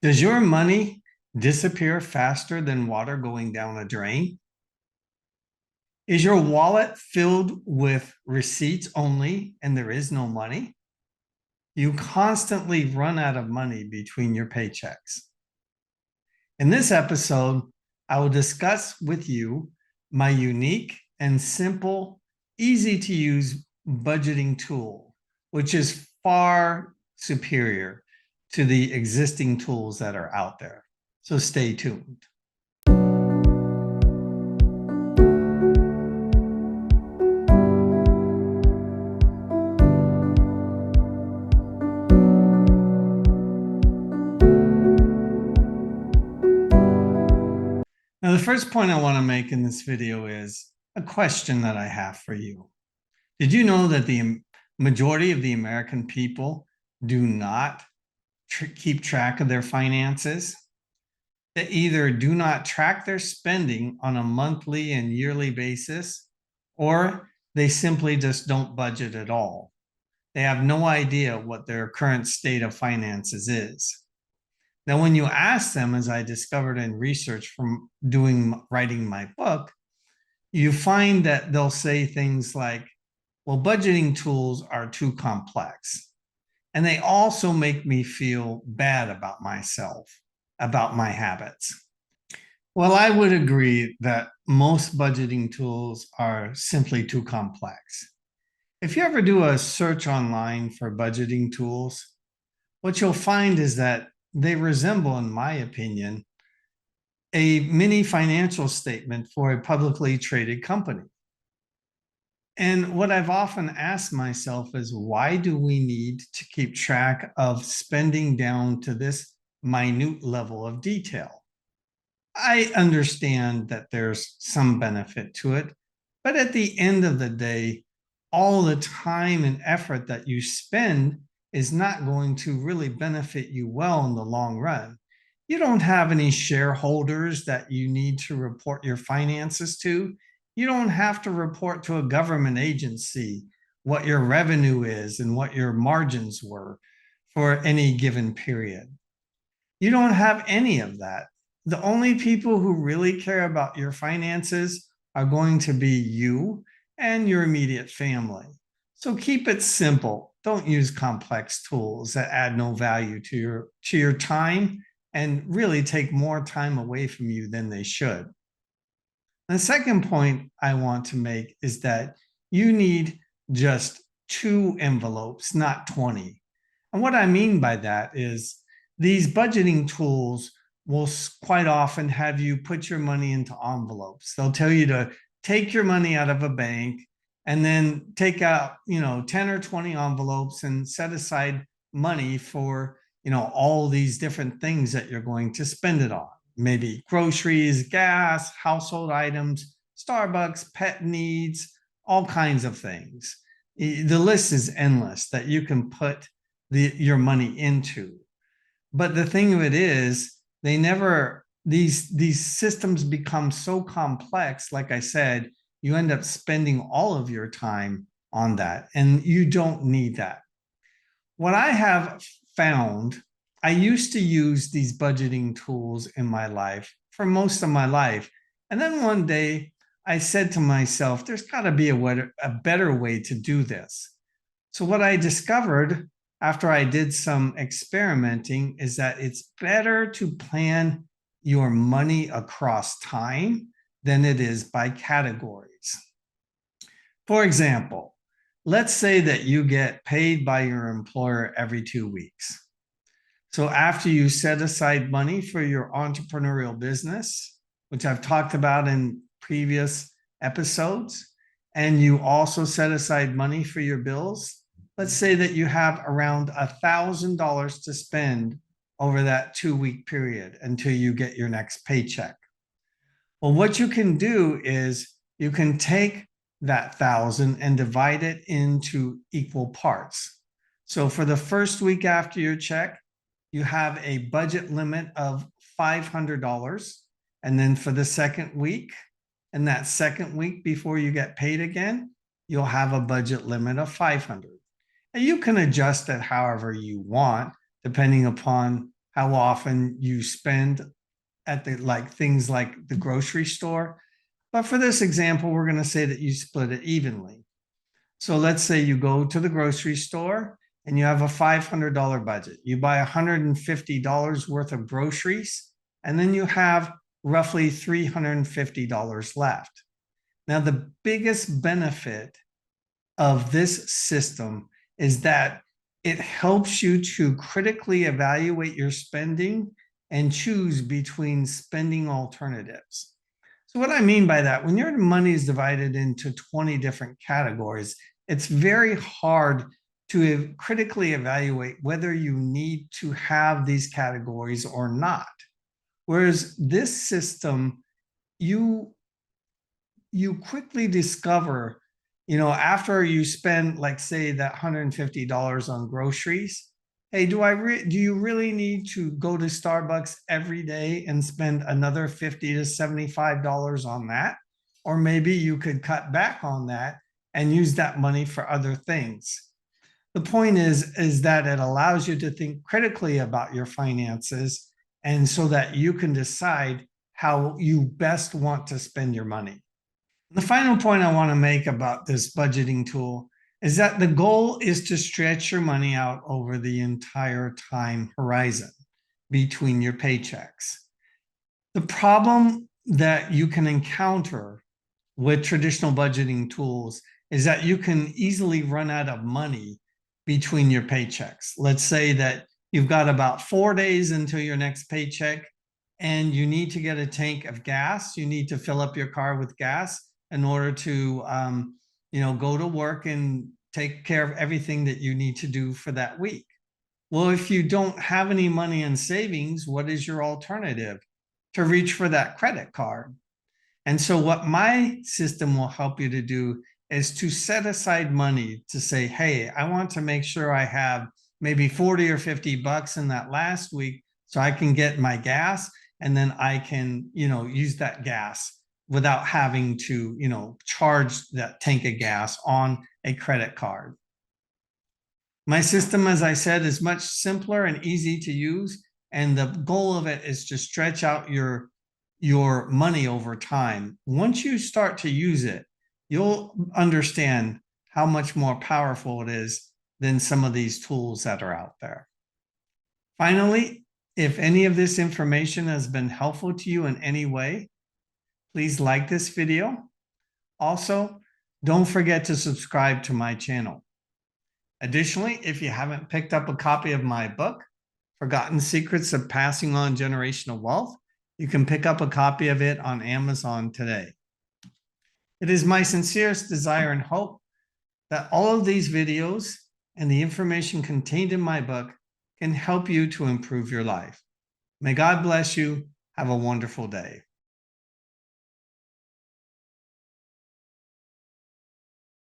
Does your money disappear faster than water going down a drain? Is your wallet filled with receipts only and there is no money? You constantly run out of money between your paychecks. In this episode, I will discuss with you my unique and simple, easy to use budgeting tool, which is far superior to the existing tools that are out there. So stay tuned. Now, the first point I want to make in this video is a question that I have for you. Did you know that the majority of the American people do not keep track of their finances? They either do not track their spending on a monthly and yearly basis, or they simply just don't budget at all. They have no idea what their current state of finances is. Now, when you ask them, as I discovered in research from writing my book, you find that they'll say things like, well, budgeting tools are too complex. And they also make me feel bad about myself, about my habits. Well, I would agree that most budgeting tools are simply too complex. If you ever do a search online for budgeting tools, what you'll find is that they resemble, in my opinion, a mini financial statement for a publicly traded company. And what I've often asked myself is, why do we need to keep track of spending down to this minute level of detail? I understand that there's some benefit to it, but at the end of the day, all the time and effort that you spend is not going to really benefit you well in the long run. You don't have any shareholders that you need to report your finances to. You don't have to report to a government agency what your revenue is and what your margins were for any given period. You don't have any of that. The only people who really care about your finances are going to be you and your immediate family. So keep it simple. Don't use complex tools that add no value to your time and really take more time away from you than they should. The second point I want to make is that you need just 2 envelopes, not 20. And what I mean by that is these budgeting tools will quite often have you put your money into envelopes. They'll tell you to take your money out of a bank and then take out, 10 or 20 envelopes and set aside money for, all these different things that you're going to spend it on. Maybe groceries, gas, household items, Starbucks, pet needs, all kinds of things. The list is endless that you can put your money into. But the thing of it is, these systems become so complex. Like I said, you end up spending all of your time on that, and you don't need that. What I have found, I used to use these budgeting tools in my life for most of my life. And then one day I said to myself, there's got to be a better way to do this. So what I discovered after I did some experimenting is that it's better to plan your money across time than it is by categories. For example, let's say that you get paid by your employer every 2 weeks. So after you set aside money for your entrepreneurial business, which I've talked about in previous episodes, and you also set aside money for your bills, let's say that you have around $1,000 to spend over that 2-week period until you get your next paycheck. Well, what you can do is you can take that 1,000 and divide it into equal parts. So for the first week after your check, you have a budget limit of $500. And then for the second week, and that second week before you get paid again, you'll have a budget limit of $500. And you can adjust it however you want, depending upon how often you spend at things like the grocery store. But for this example, we're going to say that you split it evenly. So let's say you go to the grocery store and you have a $500 budget. You buy $150 worth of groceries, and then you have roughly $350 left. Now, the biggest benefit of this system is that it helps you to critically evaluate your spending and choose between spending alternatives. So what I mean by that, when your money is divided into 20 different categories, it's very hard to critically evaluate whether you need to have these categories or not. Whereas this system, you quickly discover, after you spend, like, say, that $150 on groceries, hey, do you really need to go to Starbucks every day and spend another $50 to $75 on that? Or maybe you could cut back on that and use that money for other things. The point is that it allows you to think critically about your finances, and so that you can decide how you best want to spend your money. The final point I want to make about this budgeting tool is that the goal is to stretch your money out over the entire time horizon between your paychecks. The problem that you can encounter with traditional budgeting tools is that you can easily run out of money between your paychecks. Let's say that you've got about 4 days until your next paycheck and you need to get a tank of gas. You need to fill up your car with gas in order to go to work and take care of everything that you need to do for that week. Well, if you don't have any money in savings, what is your alternative? To reach for that credit card. And so what my system will help you to do is to set aside money to say, hey, I want to make sure I have maybe 40 or 50 bucks in that last week so I can get my gas, and then I can, use that gas without having to, charge that tank of gas on a credit card. My system, as I said, is much simpler and easy to use. And the goal of it is to stretch out your money over time. Once you start to use it, you'll understand how much more powerful it is than some of these tools that are out there. Finally, if any of this information has been helpful to you in any way, please like this video. Also, don't forget to subscribe to my channel. Additionally, if you haven't picked up a copy of my book, Forgotten Secrets of Passing On Generational Wealth, you can pick up a copy of it on Amazon today. It is my sincerest desire and hope that all of these videos and the information contained in my book can help you to improve your life. May God bless you. Have a wonderful day.